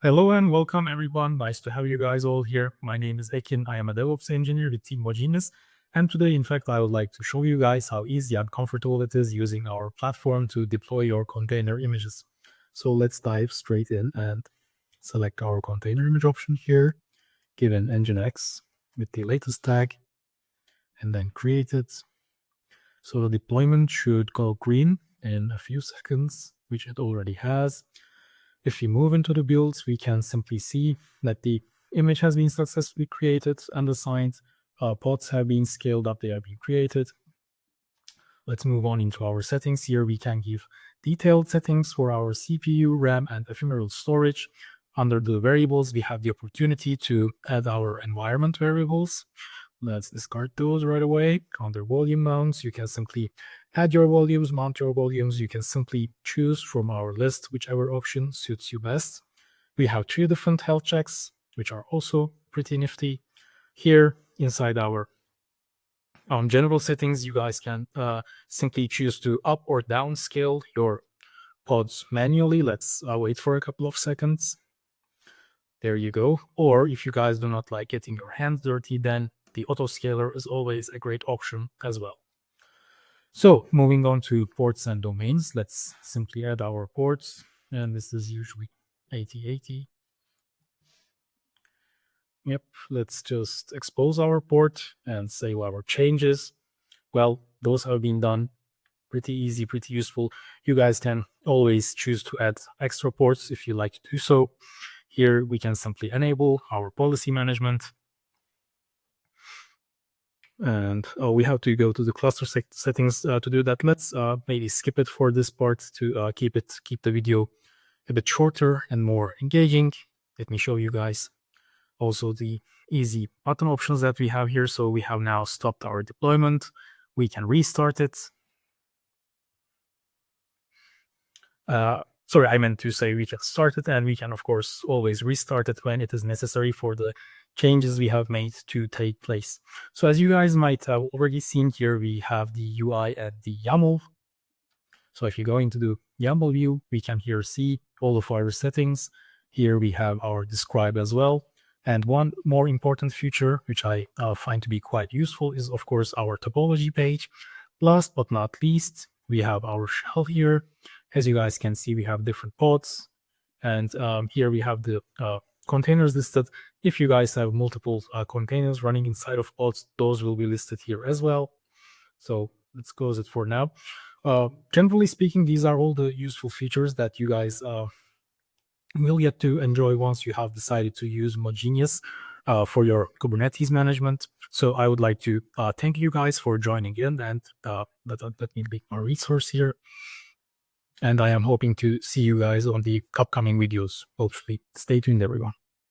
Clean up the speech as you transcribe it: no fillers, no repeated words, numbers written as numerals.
Hello and welcome everyone. Nice to have you guys all here. My name is Ekin. I am a DevOps engineer with Team Ogenius. And today, in fact, I would like to show you guys how easy and comfortable it is using our platform to deploy your container images. So let's dive straight in and select our container image option here, give an Nginx with the latest tag, and then create it. So the deployment should go green in a few seconds, which it already has. If we move into the builds, we can simply see that the image has been successfully created and assigned. Pods have been scaled up, they have been created. Let's move on into our settings. Here we can give detailed settings for our CPU, RAM, and ephemeral storage. Under the variables, we have the opportunity to add our environment variables. Let's discard those right away. Under volume mounts, you can simply add your volumes, mount your volumes. You can simply choose from our list whichever option suits you best. We have 3 different health checks, which are also pretty nifty. Here inside our general settings, you guys can simply choose to up or down scale your pods manually. Let's wait for a couple of seconds. There you go. Or if you guys do not like getting your hands dirty, then the autoscaler is always a great option as well. So moving on to ports and domains, let's simply add our ports. And this is usually 8080. Yep, let's just expose our port and save our changes. Well, those have been done. Pretty easy, pretty useful. You guys can always choose to add extra ports if you like to do so. Here we can simply enable our policy management. And we have to go to the cluster settings to do that. Let's maybe skip it for this part to keep the video a bit shorter and more engaging. Let me show you guys also the easy button options that we have here. So we have now stopped our deployment. We can restart it. Sorry, I meant to say we can start it, and we can, of course, always restart it when it is necessary for the changes we have made to take place. So as you guys might have already seen here, we have the UI and the YAML. So if you go into the YAML view, we can here see all of our settings. Here we have our describe as well. And one more important feature, which I find to be quite useful, is, of course, our topology page. Last but not least, we have our shell here. As you guys can see, we have different pods. And here we have the containers listed. If you guys have multiple containers running inside of pods, those will be listed here as well. So let's close it for now. Generally speaking, these are all the useful features that you guys will get to enjoy once you have decided to use mogenius for your Kubernetes management. So I would like to thank you guys for joining in, and let me make my resource here. And I am hoping to see you guys on the upcoming videos. Hopefully, stay tuned, everyone.